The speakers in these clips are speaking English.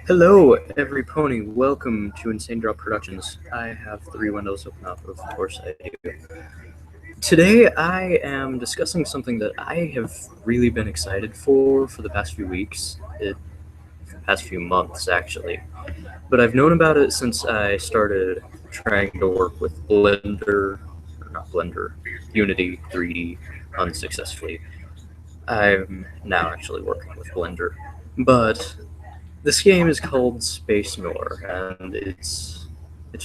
Hello, every pony. Welcome to Insane Drop Productions. I have 3 windows open up, of course I do. Today, I am discussing something that I have really been excited for the past few weeks, past few months actually. But I've known about it since I started trying to work with Blender, or not Blender, Unity 3D unsuccessfully. I'm now actually working with Blender, but this game is called Space Noir, and it's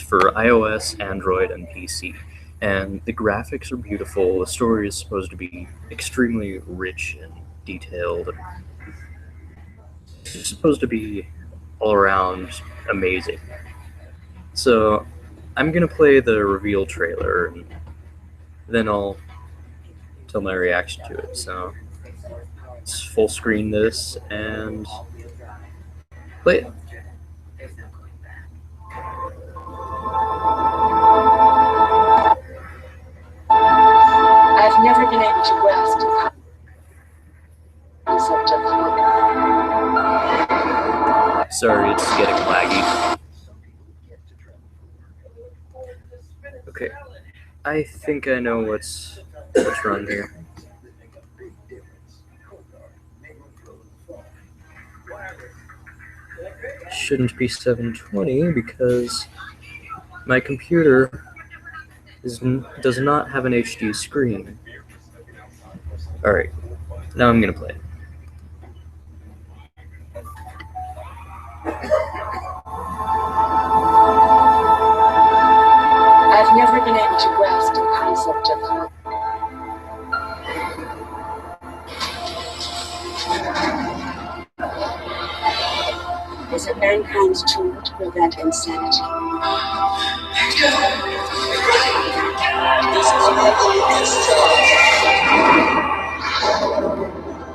for iOS, Android, and PC. And the graphics are beautiful. The story is supposed to be extremely rich and detailed. It's supposed to be all around amazing. So I'm gonna play the reveal trailer, and then I'll tell my reaction to it. So let's full screen this and play it. I've never been able to grasp the concept of hope. Sorry, it's getting laggy. Okay, I think I know what's wrong here. Shouldn't be 720 because my computer does not have an HD screen. Alright, now I'm gonna play it. I've never been able to grasp the concept of hope. Is it mankind's tool to prevent insanity?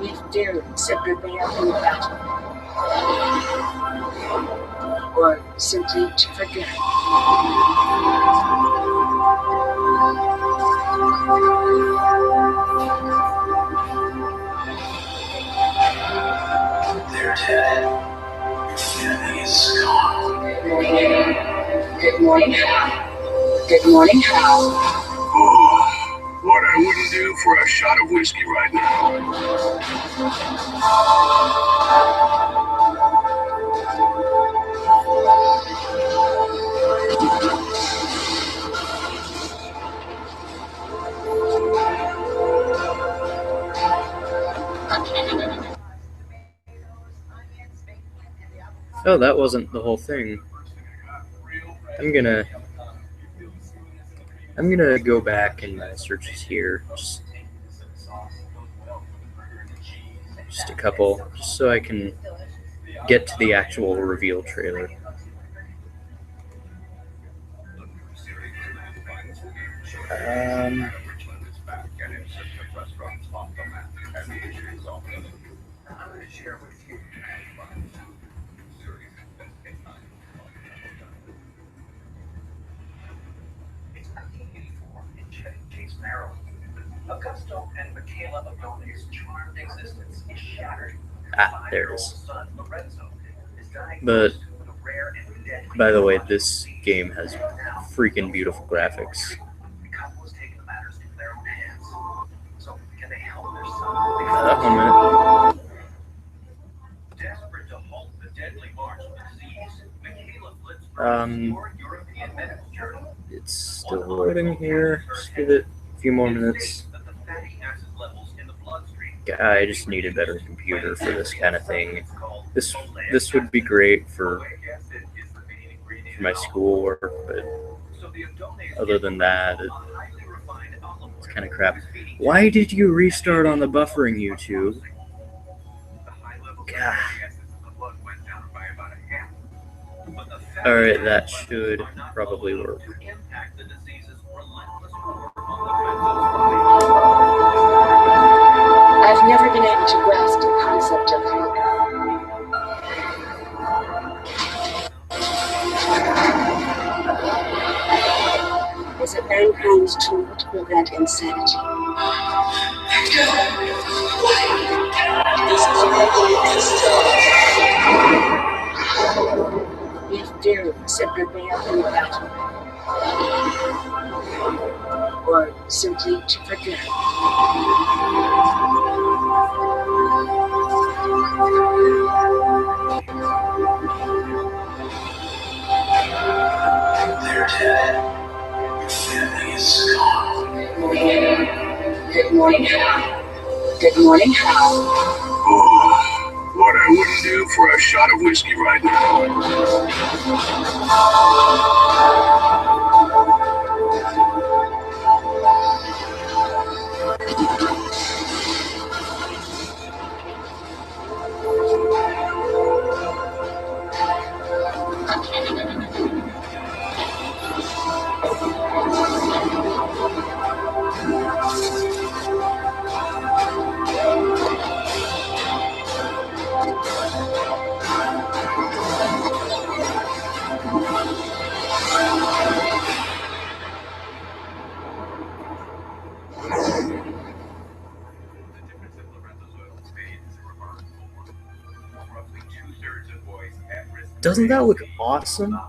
If derelict to prepare for battle, or simply to forget. They're dead. Enemy is gone. Good morning, Hal. Good morning, Hal. Oh, what I wouldn't do for a shot of whiskey right now. Oh, that wasn't the whole thing. I'm gonna go back in my searches here, just a couple, just so I can get to the actual reveal trailer. Augusto and Michaela Adonis' charmed existence is shattered. There it is. But, by the way, this game has freaking beautiful graphics. One minute. Desperate to halt the deadly march of disease, Michaela flips for European medical journal. It's still loading here. Just give it a few more minutes. I just need a better computer for this kind of thing. This would be great for my schoolwork, but other than that, it's kind of crap. Why did you restart on the buffering, YouTube? God. Alright, that should probably work. I've never been able to grasp the concept of hope. Is it mankind's tool to prevent insanity? This is do is sit prepare for the battle, or simply to prepare. They're dead. Your family is gone. Good morning, Hal. Good morning, Hal. Oh, what I wouldn't do for a shot of whiskey right now. Doesn't that look awesome?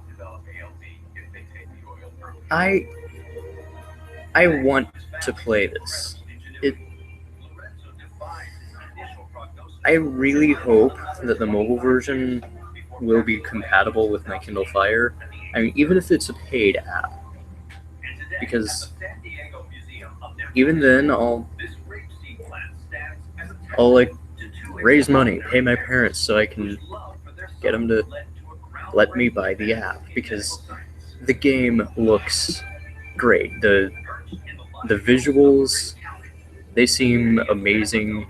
I want to play this. I really hope that the mobile version will be compatible with my Kindle Fire. I mean, even if it's a paid app, because even then I'll like raise money, pay my parents so I can get them to let me buy the app, because the game looks great. The visuals, they seem amazing.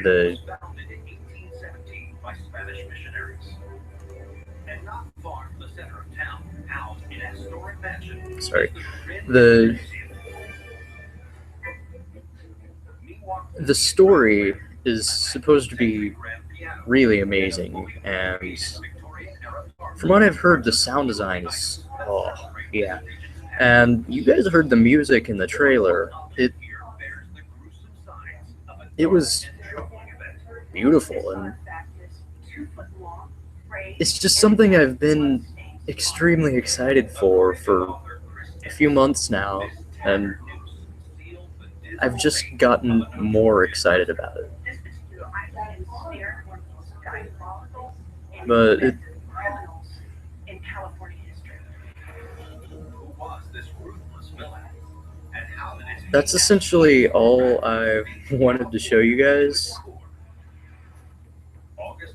The sorry, the story is supposed to be really amazing, and from what I've heard, the sound design is yeah. And you guys heard the music in the trailer. It was beautiful, and it's just something I've been extremely excited for a few months now, and I've just gotten more excited about it. But that's essentially all I wanted to show you guys.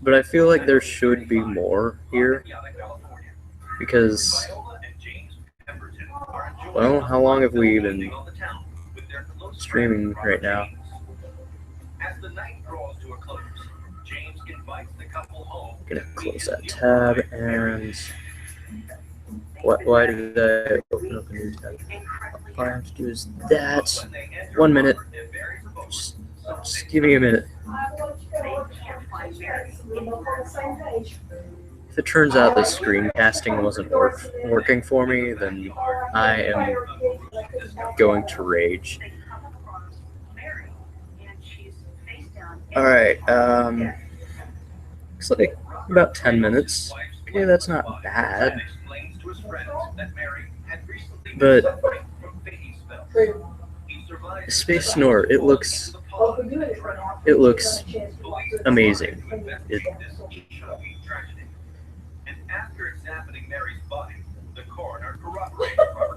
But I feel like there should be more here, because, well, how long have we been streaming right now? Gonna close that tab, and why did I open up a new tab? All I have to do is that. 1 minute. Just give me a minute. If it turns out the screencasting wasn't working for me, then I am going to rage. Alright, looks like about 10 minutes. Okay, that's not bad. But Space Noir, it looks amazing.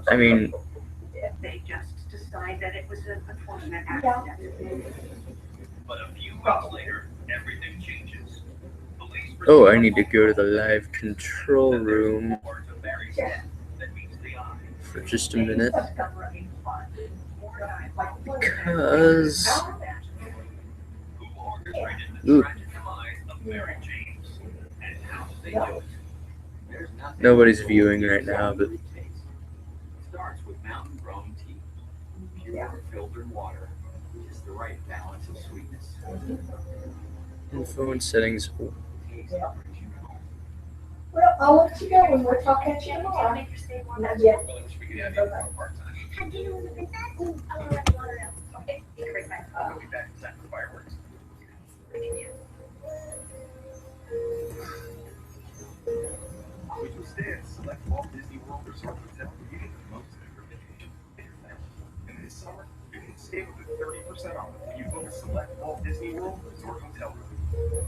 I mean, they just decide that it was an unfortunate accident. But a few months later, everything changes. oh, I need to go to the live control room for just a minute, because ooh, nobody's viewing right now, but Starts with mountain grown tea. Pure filtered water. Just the right balance of sweetness. info and settings. Well, I'll let you go when we're talking to you tomorrow. Not yet. Today at select Walt Disney World Resort Hotel, you get the most out of your vacation with your family. And this summer, you can save up to 30% off when you book a select Walt Disney World Resort Hotel room.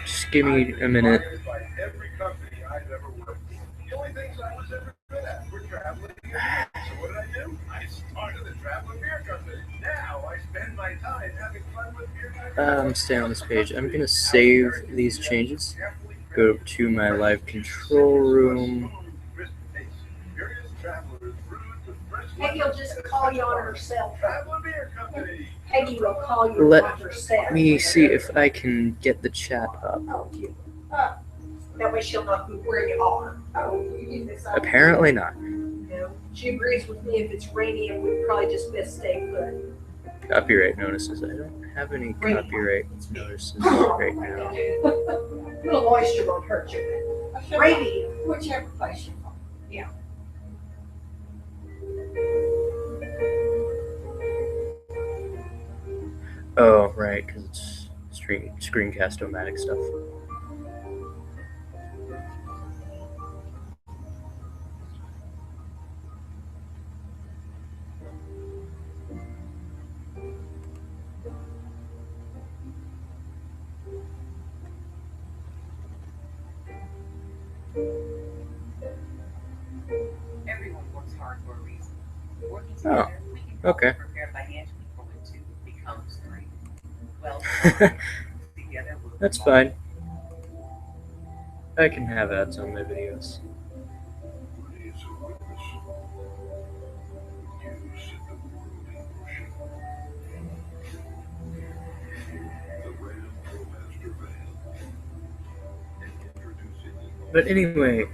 Just give me a minute. By every company I've ever worked for. The only things I was ever good at were traveling and beer. So what did I do? I started a traveling beer company. Now I spend my time having fun with beer. Stay on this page. I'm gonna save these changes. Go to my live control room. Peggy will just call you on herself. Traveling beer company. Peggy will call you Let on herself. me see if I can get the chat up. Oh, cute. That way she'll know where you are. Oh, you need this. Apparently not. No, she agrees with me. If it's rainy, it would probably just mistake, but Copyright notices. I don't have any copyright notices right now. a little moisture won't hurt you. Rainy, whichever place you're from. Yeah. Oh, right, because it's screencast-o-matic stuff. Everyone works hard for a reason. Working Oh, together, we can okay. prepare financially for when two becomes three. Well, together we'll That's fine. I can have ads on my videos. But anyway,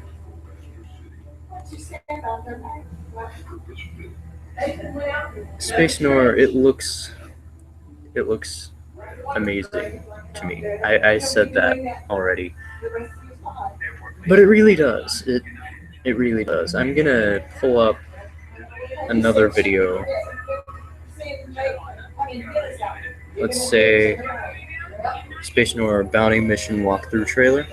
Space Noir, it looks amazing to me. I said that already. But it really does. It really does. I'm gonna pull up another video. Let's say Space Noir Bounty Mission Walkthrough trailer.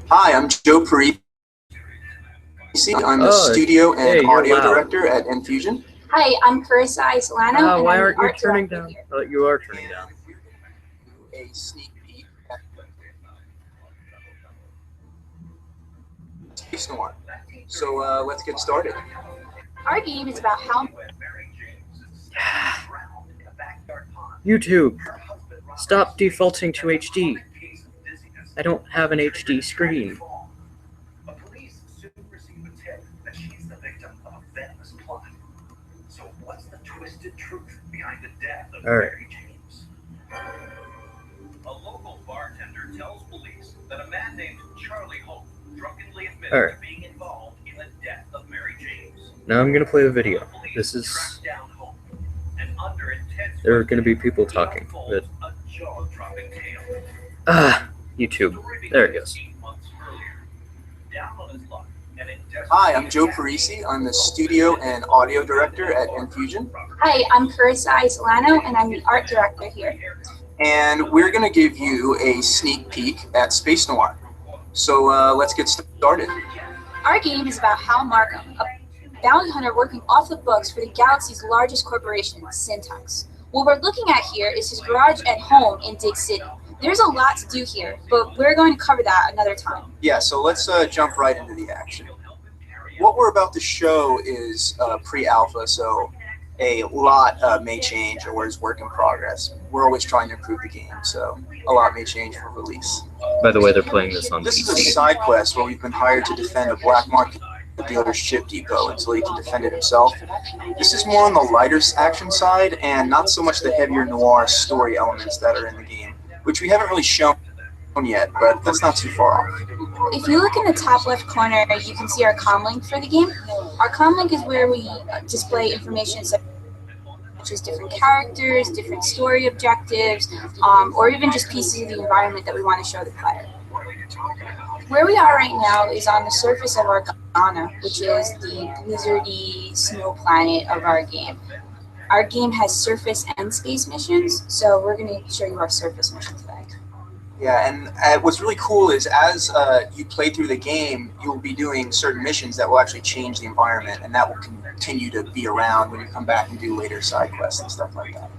Hi, I'm Joe Parisi. I'm the studio and hey, audio loud. director at Infusion. Hi, I'm Carissa Isolano, and Why I'm aren't the you art turning director down? here. Oh, you are turning down. A sneak peek at Space Noir. So let's get started. Our game is about how YouTube, stop defaulting to HD. I don't have an HD screen. Police soon receive a tip that she's the victim of a venomous plot. So what's the twisted truth behind the death of Mary James? A local bartender tells police that a man named Charlie Hope drunkenly admitted to being involved in the death of Mary James. Now I'm gonna play the video. This is. There are gonna be people talking, but. YouTube. There it goes. Hi, I'm Joe Parisi. I'm the studio and audio director at Infusion. Hi, I'm Carissa Isolano, and I'm the art director here. And we're going to give you a sneak peek at Space Noir. So let's get started. Our game is about Hal Markham, a bounty hunter working off the books for the galaxy's largest corporation, Syntax. What we're looking at here is his garage at home in Dig City. There's a lot to do here, but we're going to cover that another time. Yeah, so let's jump right into the action. What we're about to show is pre-alpha, so a lot may change or is work in progress. We're always trying to improve the game, so a lot may change for release. By the way, they're playing this on This is PC. a side quest where we've been hired to defend a black market dealer's ship depot until he can defend it himself. This is more on the lighter action side and not so much the heavier noir story elements that are in the game, which we haven't really shown yet, but that's not too far off. If you look in the top left corner, you can see our comm link for the game. Our comm link is where we display information such as different characters, different story objectives, or even just pieces of the environment that we want to show the player. Where we are right now is on the surface of Argana, which is the blizzardy snow planet of our game. Our game has surface and space missions, so we're going to show you our surface mission today. Yeah, and what's really cool is as you play through the game, you'll be doing certain missions that will actually change the environment, and that will continue to be around when you come back and do later side quests and stuff like that.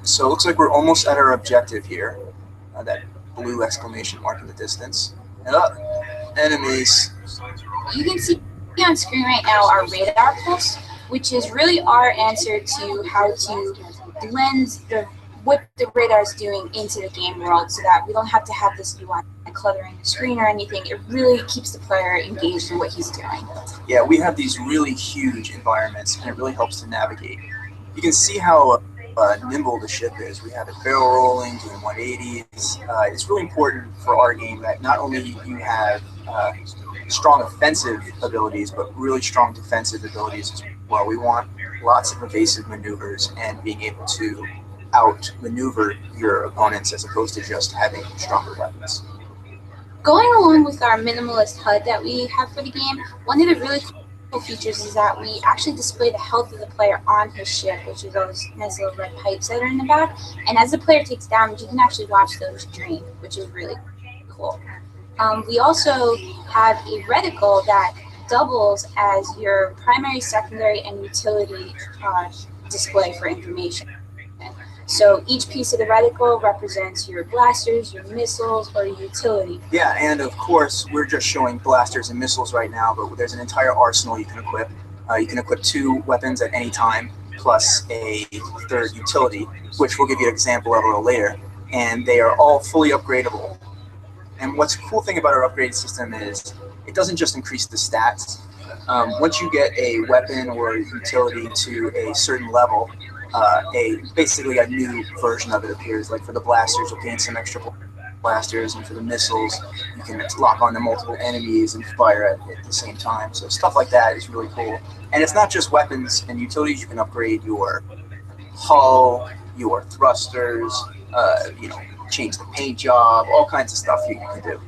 So it looks like we're almost at our objective here. That blue exclamation mark in the distance. And up, enemies. You can see on screen right now our radar pulse, which is really our answer to how to blend what the radar is doing into the game world so that we don't have to have this UI cluttering the screen or anything. It really keeps the player engaged in what he's doing. Yeah, we have these really huge environments, and it really helps to navigate. You can see how nimble the ship is. We have it barrel rolling, doing 180s. It's really important for our game that not only you have strong offensive abilities, but really strong defensive abilities as well. We want lots of evasive maneuvers and being able to outmaneuver your opponents as opposed to just having stronger weapons. Going along with our minimalist HUD that we have for the game, one of the really cool features is that we actually display the health of the player on his ship, which is those nice little red pipes that are in the back. And as the player takes damage, you can actually watch those drain, which is really cool. We also have a reticle that doubles as your primary, secondary, and utility display for information. So each piece of the reticle represents your blasters, your missiles, or your utility. Yeah, and of course, we're just showing blasters and missiles right now, but there's an entire arsenal you can equip. You can equip 2 weapons at any time, plus a third utility, which we'll give you an example of a little later. And they are all fully upgradable. And what's the cool thing about our upgrade system is it doesn't just increase the stats. Once you get a weapon or utility to a certain level, basically a new version of it appears. Like for the blasters, you'll gain some extra blasters, and for the missiles, you can lock onto multiple enemies and fire at the same time. So stuff like that is really cool. And it's not just weapons and utilities. You can upgrade your hull, your thrusters, change the paint job, all kinds of stuff you can do.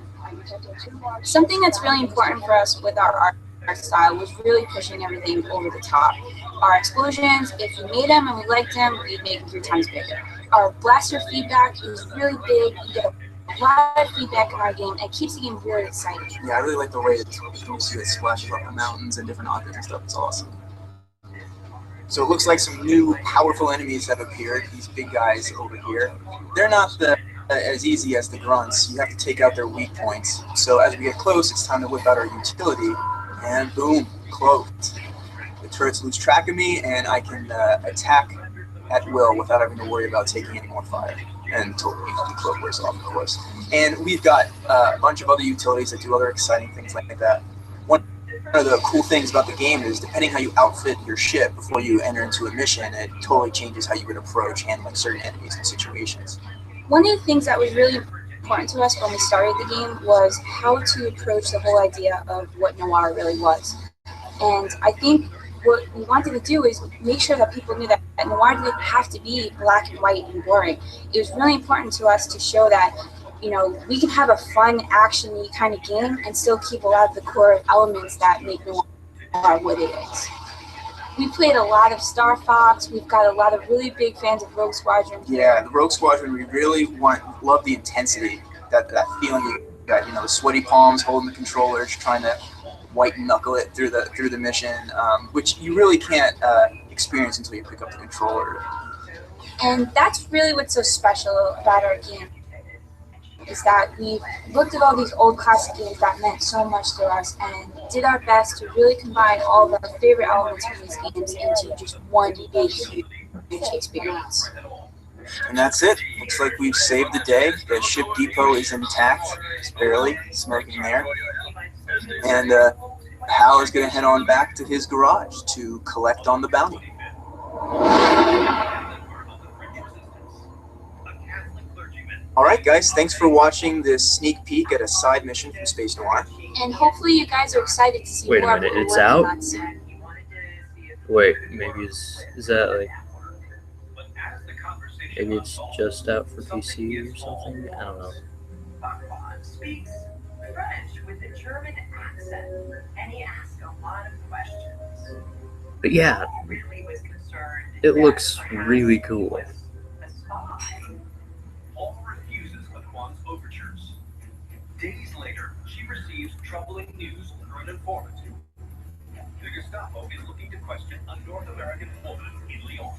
Something that's really important for us with our art style was really pushing everything over the top. Our explosions, if we made them and we liked them, we'd make them 3 times bigger. Our blaster feedback is really big. You get a lot of feedback in our game, and it keeps the game really exciting. Yeah, I really like the way that you see it splashes up the mountains and different objects and stuff. It's awesome. So it looks like some new powerful enemies have appeared. These big guys over here. They're not as easy as the grunts. You have to take out their weak points. So as we get close, it's time to whip out our utility. And boom, cloaked. The turrets lose track of me, and I can attack at will without having to worry about taking any more fire. And totally, the cloak wears off, of course. And we've got a bunch of other utilities that do other exciting things like that. One of the cool things about the game is, depending how you outfit your ship before you enter into a mission, it totally changes how you would approach handling certain enemies and situations. One of the things that was really important to us when we started the game was how to approach the whole idea of what Noir really was. And I think what we wanted to do is make sure that people knew that Noir didn't have to be black and white and boring. It was really important to us to show that, we can have a fun, action-y kind of game and still keep a lot of the core elements that make Noir what it is. We played a lot of Star Fox. We've got a lot of really big fans of Rogue Squadron. Yeah, the Rogue Squadron, we really love the intensity, that feeling you got, the sweaty palms holding the controllers, trying to white knuckle it through the mission, which you really can't experience until you pick up the controller. And that's really what's so special about our game, is that we looked at all these old classic games that meant so much to us and did our best to really combine all of our favorite elements from these games into just one big, huge experience. And that's it. Looks like we've saved the day. The ship depot is intact, just barely smoking there. And Hal is going to head on back to his garage to collect on the bounty. Alright guys, thanks for watching this sneak peek at a side mission from Space Noir. And hopefully you guys are excited to see Wait a more minute, of what it's we're out? working on soon. Wait, maybe is that like... Maybe it's just out for PC or something. I don't know. Bhagwan speaks French with a German accent, and he asks a lot of questions. But yeah, Paul really was concerned it that looks perhaps really he cool. was a spy. Paul refuses Laquan's overtures. Days later, she receives troubling news through an informant. The Gestapo is looking to question a North American woman in Lyon.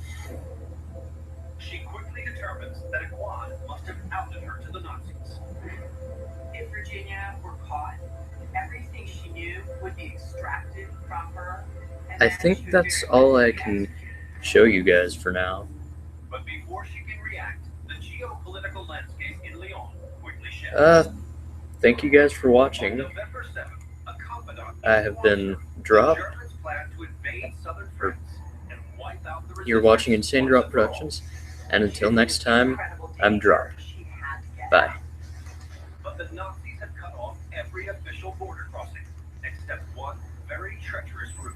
She quickly determines that Laquan must have outed her to the Nazis. If Virginia were caught, everything she knew would be extracted from her. And I then she think would that's very all I likely can executed. show you guys for now. But before she can react, the geopolitical landscape in Lyon quickly shifts. Thank you guys for On watching. November 7th, a confidant I have been the dropped. Germans plan to invade southern France and wipe out the You're watching resistance Insane once Drop and for all. Productions, and until next time, I'm dropped. She had to get Bye. out. But the Nazis have cut off every official border crossing, except one very treacherous route.